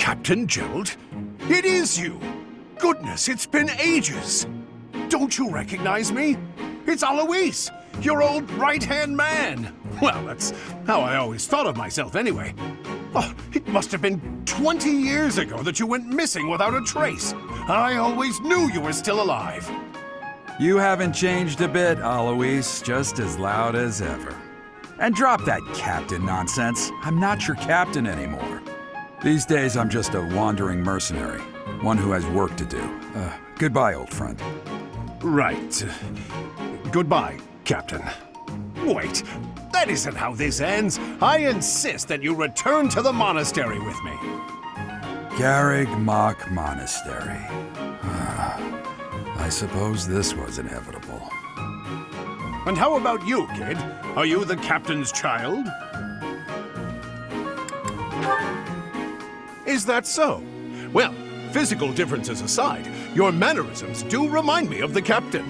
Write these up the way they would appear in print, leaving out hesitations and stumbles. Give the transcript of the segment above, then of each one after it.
Captain Jeralt? It is you! Goodness, it's been ages! Don't you recognize me? It's Alois, your old right-hand man! Well, that's how I always thought of myself anyway. Oh, it must have been 20 years ago that you went missing without a trace. I always knew you were still alive. You haven't changed a bit, Alois, just as loud as ever. And drop that captain nonsense. I'm not your captain anymore. These days, I'm just a wandering mercenary, one who has work to do. Goodbye, old friend. Right. Goodbye, Captain. Wait, that isn't how this ends. I insist that you return to the monastery with me. Garreg Mach Monastery. I suppose this was inevitable. And how about you, kid? Are you the captain's child? Is that so? Well, physical differences aside, your mannerisms do remind me of the captain.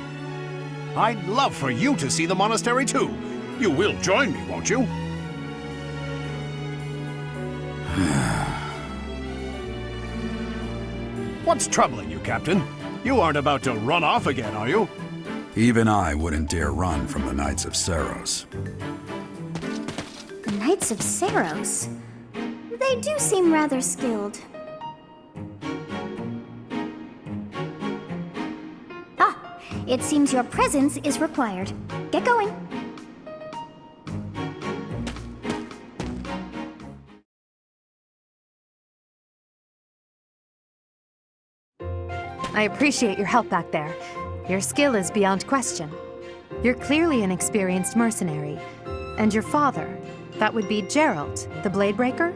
I'd love for you to see the monastery too. You will join me, won't you? What's troubling you, Captain? You aren't about to run off again, are you? Even I wouldn't dare run from the Knights of Seiros. The Knights of Seiros? They do seem rather skilled. Ah, it seems your presence is required. Get going. I appreciate your help back there. Your skill is beyond question. You're clearly an experienced mercenary. And your father, that would be Jeralt, the Bladebreaker?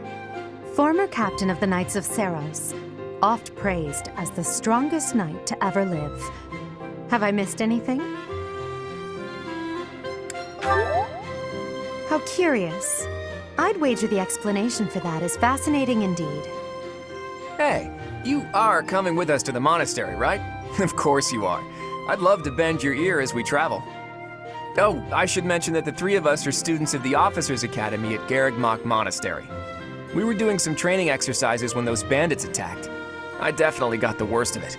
Former captain of the Knights of Seiros, oft praised as the strongest knight to ever live. Have I missed anything? How curious. I'd wager the explanation for that is fascinating indeed. Hey, you are coming with us to the monastery, right? Of course you are. I'd love to bend your ear as we travel. Oh, I should mention that the three of us are students of the Officers' Academy at Garreg Mach Monastery. We were doing some training exercises when those bandits attacked. I definitely got the worst of it.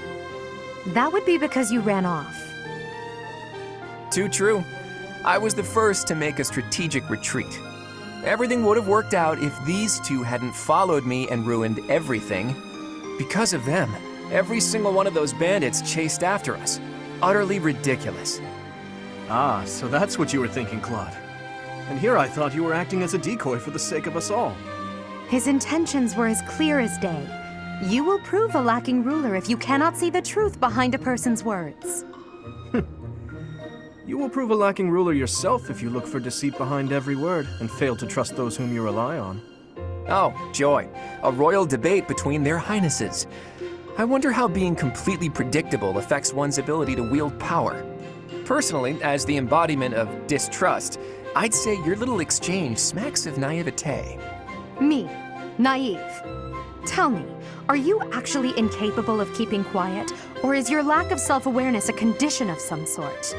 That would be because you ran off. Too true. I was the first to make a strategic retreat. Everything would have worked out if these two hadn't followed me and ruined everything. Because of them, every single one of those bandits chased after us. Utterly ridiculous. Ah, so that's what you were thinking, Claude. And here I thought you were acting as a decoy for the sake of us all. His intentions were as clear as day. You will prove a lacking ruler if you cannot see the truth behind a person's words. You will prove a lacking ruler yourself if you look for deceit behind every word and fail to trust those whom you rely on. Oh, joy. A royal debate between their highnesses. I wonder how being completely predictable affects one's ability to wield power. Personally, as the embodiment of distrust, I'd say your little exchange smacks of naivete. Me, naive. Tell me, are you actually incapable of keeping quiet, or is your lack of self-awareness a condition of some sort?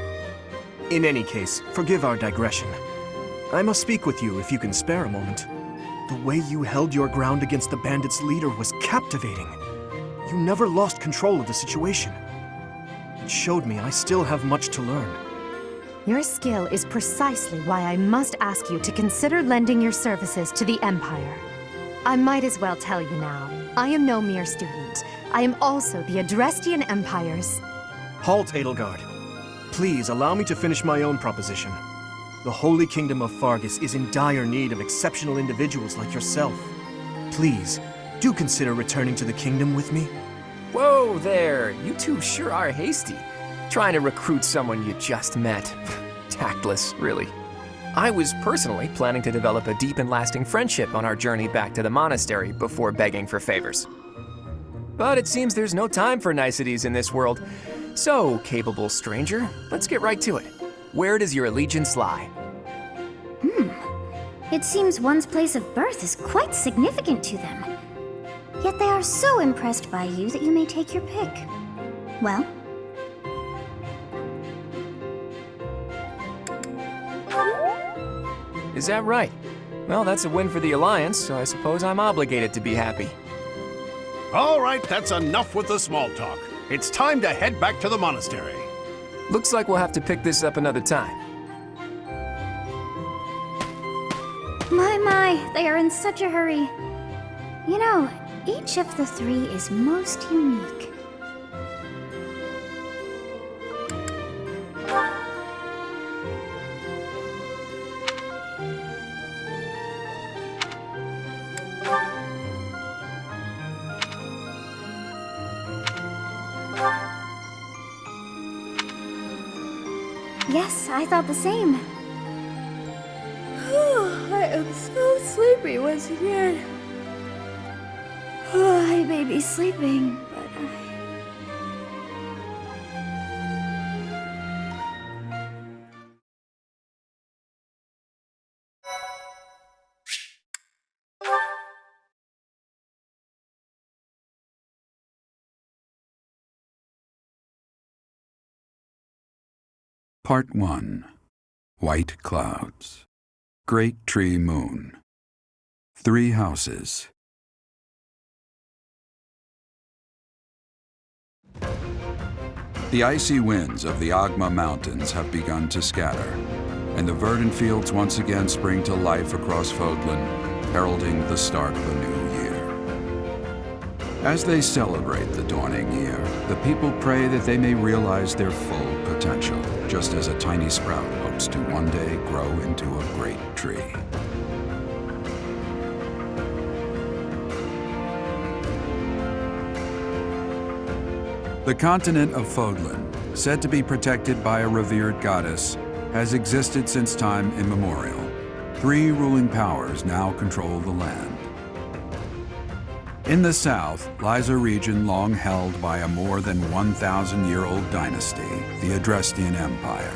In any case, forgive our digression. I must speak with you if you can spare a moment. The way you held your ground against the bandits' leader was captivating. You never lost control of the situation. It showed me I still have much to learn. Your skill is precisely why I must ask you to consider lending your services to the Empire. I might as well tell you now, I am no mere student. I am also the Adrestian Empire's... Halt, Edelgard. Please allow me to finish my own proposition. The Holy Kingdom of Faerghus is in dire need of exceptional individuals like yourself. Please, do consider returning to the kingdom with me. Whoa there, you two sure are hasty. Trying to recruit someone you just met. Tactless, really. I was personally planning to develop a deep and lasting friendship on our journey back to the monastery before begging for favors. But it seems there's no time for niceties in this world. So, capable stranger, let's get right to it. Where does your allegiance lie? It seems one's place of birth is quite significant to them. Yet they are so impressed by you that you may take your pick. Well? Is that right? Well, that's a win for the Alliance, so I suppose I'm obligated to be happy. All right, that's enough with the small talk. It's time to head back to the monastery. Looks like we'll have to pick this up another time. My, they are in such a hurry. You know, each of the three is most unique. Yes, I thought the same. I am so sleepy once again. I may be sleeping, but Part 1. White Clouds. Great Tree Moon. 3 houses. The icy winds of the Agma Mountains have begun to scatter, and the verdant fields once again spring to life across Fódlan, heralding the start of a new year. As they celebrate the dawning year, the people pray that they may realize their full potential, just as a tiny sprout hopes to one day grow into a great tree. The continent of Fódlan, said to be protected by a revered goddess, has existed since time immemorial. 3 ruling powers now control the land. In the south lies a region long held by a more than 1,000-year-old dynasty, the Adrestian Empire.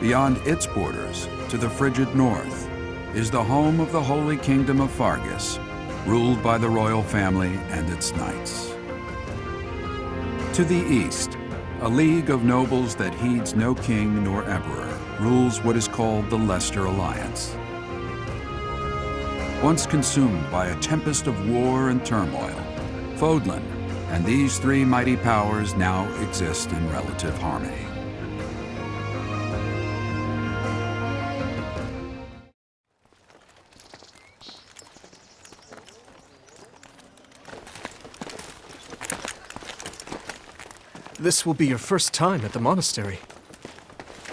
Beyond its borders, to the frigid north, is the home of the Holy Kingdom of Fargus, ruled by the royal family and its knights. To the east, a league of nobles that heeds no king nor emperor rules what is called the Leicester Alliance. Once consumed by a tempest of war and turmoil, Fódlan and these 3 mighty powers now exist in relative harmony. This will be your first time at the monastery.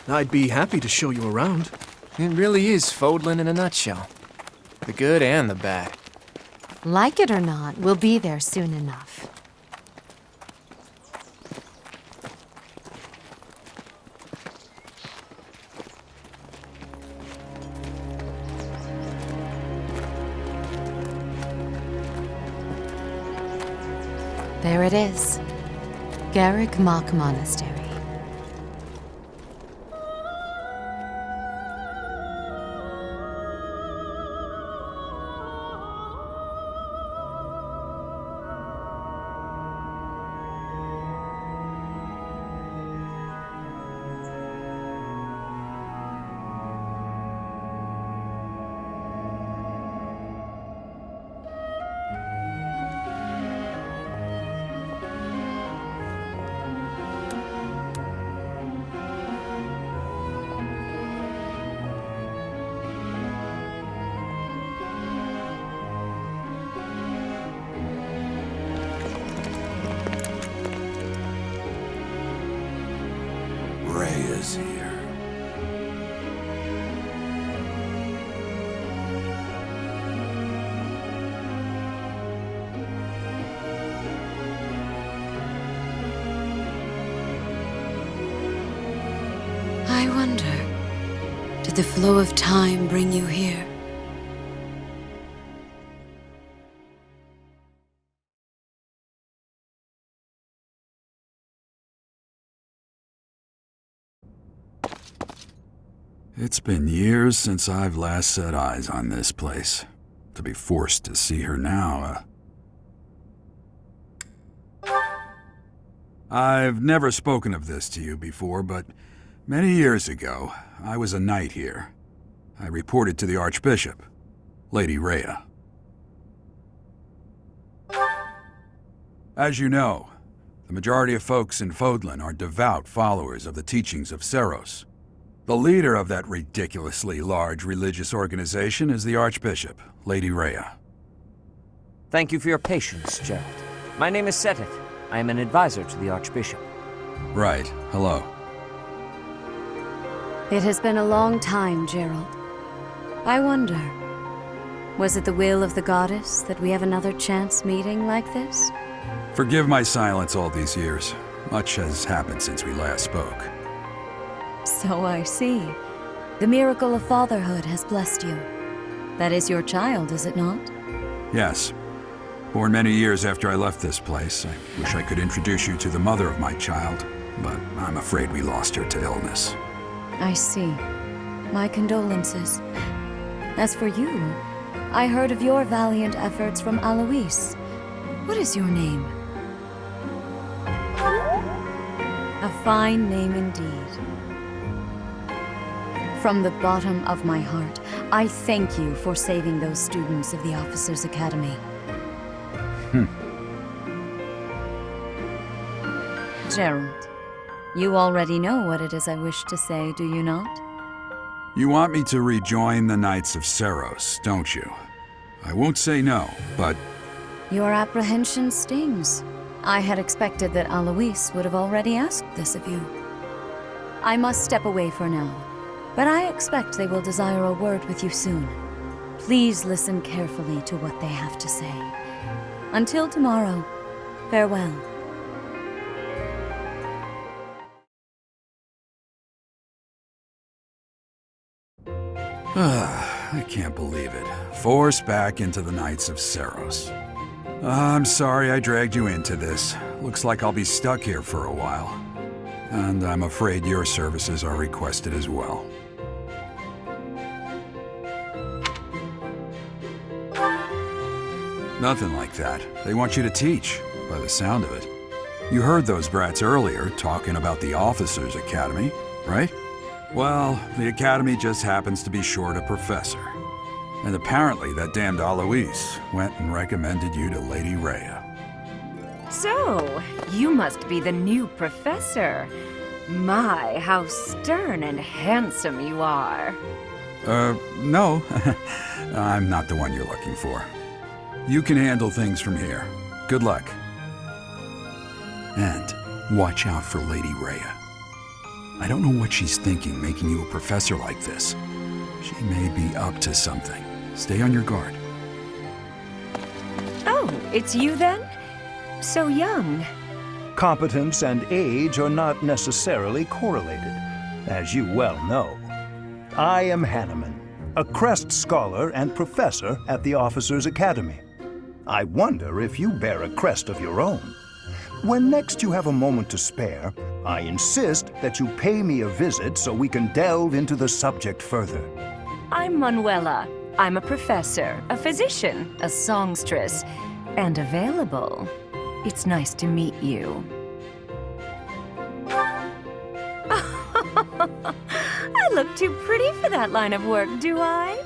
I'd be happy to show you around. It really is Fódlan in a nutshell. The good and the bad. Like it or not, we'll be there soon enough. There it is. Garreg Mach Monastery. Rhea's here. I wonder, did the flow of time bring you here? It's been years since I've last set eyes on this place. To be forced to see her now, I've never spoken of this to you before, but many years ago, I was a knight here. I reported to the Archbishop, Lady Rhea. As you know, the majority of folks in Fódlan are devout followers of the teachings of Seiros. The leader of that ridiculously large religious organization is the Archbishop, Lady Rhea. Thank you for your patience, Jeralt. My name is Seteth. I am an advisor to the Archbishop. Right. Hello. It has been a long time, Jeralt. I wonder, was it the will of the goddess that we have another chance meeting like this? Forgive my silence all these years. Much has happened since we last spoke. So I see. The miracle of fatherhood has blessed you. That is your child, is it not? Yes. Born many years after I left this place, I wish I could introduce you to the mother of my child, but I'm afraid we lost her to illness. I see. My condolences. As for you, I heard of your valiant efforts from Alois. What is your name? A fine name indeed. From the bottom of my heart, I thank you for saving those students of the Officers' Academy. Jeralt, you already know what it is I wish to say, do you not? You want me to rejoin the Knights of Seiros, don't you? I won't say no, but... Your apprehension stings. I had expected that Alois would have already asked this of you. I must step away for now, but I expect they will desire a word with you soon. Please listen carefully to what they have to say. Until tomorrow, farewell. I can't believe it. Forced back into the Knights of Seiros. I'm sorry I dragged you into this. Looks like I'll be stuck here for a while. And I'm afraid your services are requested as well. Nothing like that. They want you to teach, by the sound of it. You heard those brats earlier talking about the Officers' Academy, right? Well, the Academy just happens to be short a professor. And apparently that damned Alois went and recommended you to Lady Rhea. So, you must be the new professor. My, how stern and handsome you are. No. I'm not the one you're looking for. You can handle things from here. Good luck. And watch out for Lady Rhea. I don't know what she's thinking making you a professor like this. She may be up to something. Stay on your guard. Oh, it's you then? So young. Competence and age are not necessarily correlated, as you well know. I am Hanneman, a Crest Scholar and Professor at the Officers' Academy. I wonder if you bear a crest of your own. When next you have a moment to spare, I insist that you pay me a visit so we can delve into the subject further. I'm Manuela. I'm a professor, a physician, a songstress, and available. It's nice to meet you. I look too pretty for that line of work, do I?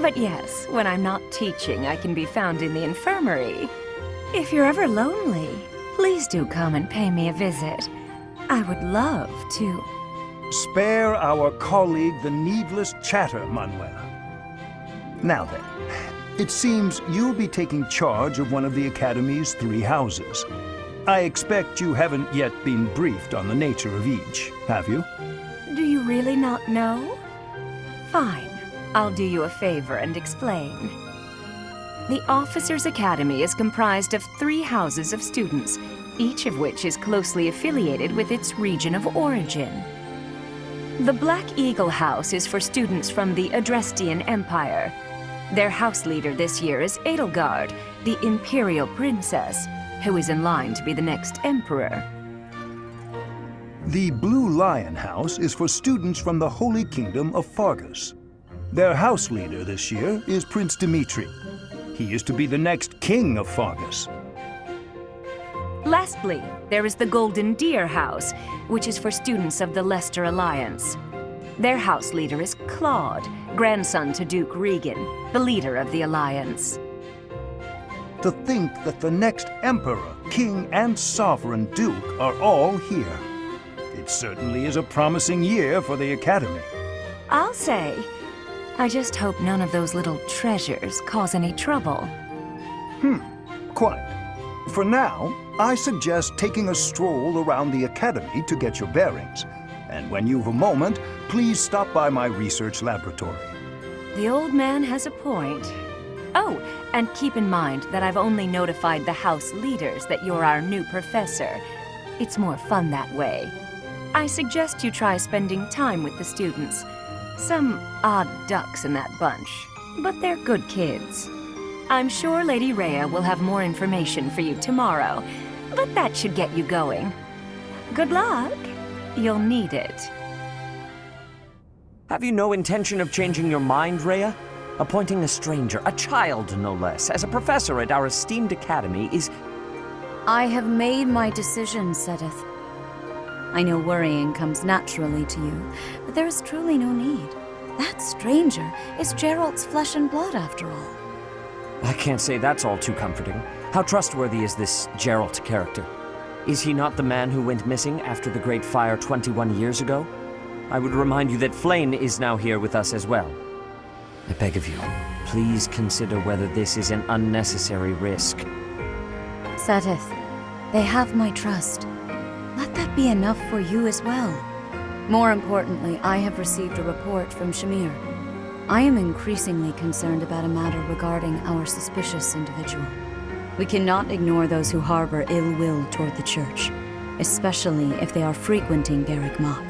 But yes, when I'm not teaching, I can be found in the infirmary. If you're ever lonely, please do come and pay me a visit. I would love to. Spare our colleague the needless chatter, Manuela. Now then, it seems you'll be taking charge of one of the Academy's 3 houses. I expect you haven't yet been briefed on the nature of each, have you? Do you really not know? Fine. I'll do you a favor and explain. The Officers' Academy is comprised of 3 houses of students, each of which is closely affiliated with its region of origin. The Black Eagle House is for students from the Adrestian Empire. Their house leader this year is Edelgard, the Imperial Princess, who is in line to be the next Emperor. The Blue Lion House is for students from the Holy Kingdom of Fargus. Their house leader this year is Prince Dimitri. He is to be the next king of Fargus. Lastly, there is the Golden Deer House, which is for students of the Leicester Alliance. Their house leader is Claude, grandson to Duke Regan, the leader of the Alliance. to think that the next Emperor, King, and Sovereign Duke are all here. It certainly is a promising year for the Academy. I'll say. I just hope none of those little treasures cause any trouble. Quite. For now, I suggest taking a stroll around the Academy to get your bearings. And when you've a moment, please stop by my research laboratory. The old man has a point. Oh, and keep in mind that I've only notified the house leaders that you're our new professor. It's more fun that way. I suggest you try spending time with the students. Some odd ducks in that bunch, but they're good kids. I'm sure Lady Rhea will have more information for you tomorrow, but that should get you going. Good luck. You'll need it. Have you no intention of changing your mind, Rhea? Appointing a stranger, a child no less, as a professor at our esteemed academy is... I have made my decision, Seteth. I know worrying comes naturally to you, but there is truly no need. That stranger is Jeralt's flesh and blood, after all. I can't say that's all too comforting. How trustworthy is this Jeralt character? Is he not the man who went missing after the Great Fire 21 years ago? I would remind you that Flayn is now here with us as well. I beg of you, please consider whether this is an unnecessary risk. Seteth, they have my trust. Let that be enough for you as well. More importantly, I have received a report from Shamir. I am increasingly concerned about a matter regarding our suspicious individual. We cannot ignore those who harbor ill will toward the Church, especially if they are frequenting Garreg Mach.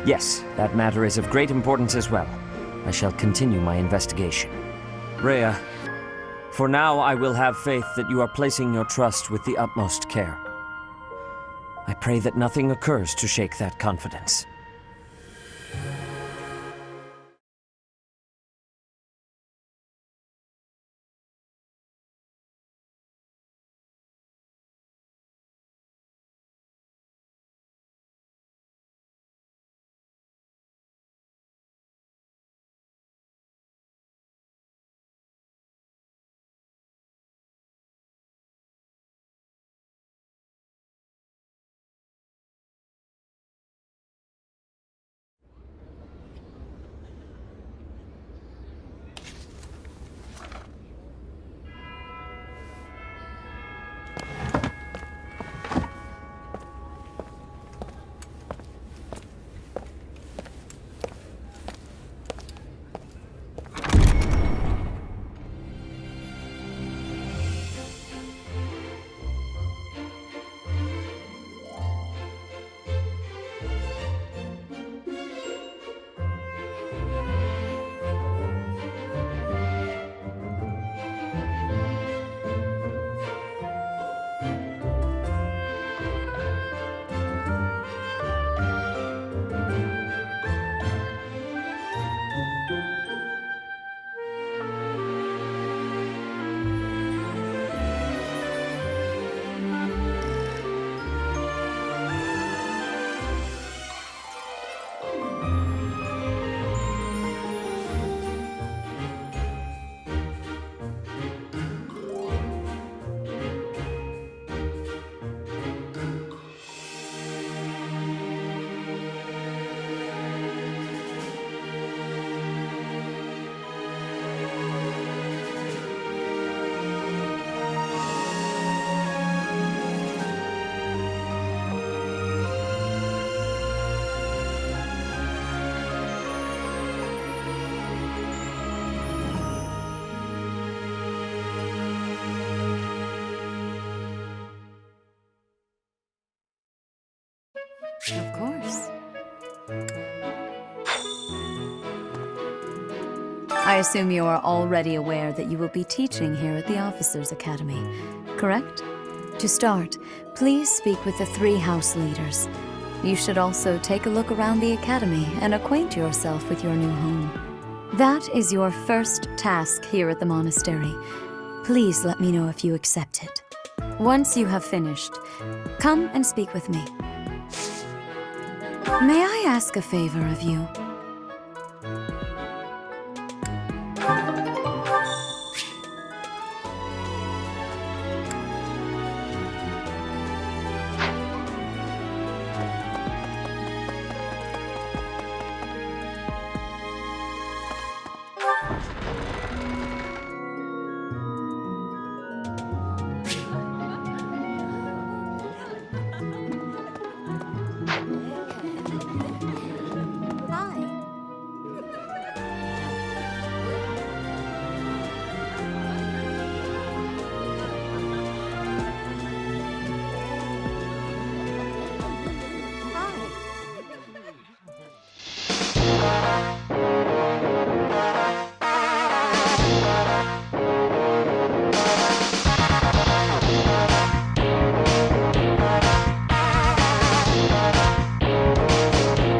Yes, that matter is of great importance as well. I shall continue my investigation. Rhea, for now I will have faith that you are placing your trust with the utmost care. I pray that nothing occurs to shake that confidence. Of course. I assume you are already aware that you will be teaching here at the Officers' Academy, correct? To start, please speak with the 3 house leaders. You should also take a look around the Academy and acquaint yourself with your new home. That is your first task here at the monastery. Please let me know if you accept it. Once you have finished, come and speak with me. May I ask a favor of you?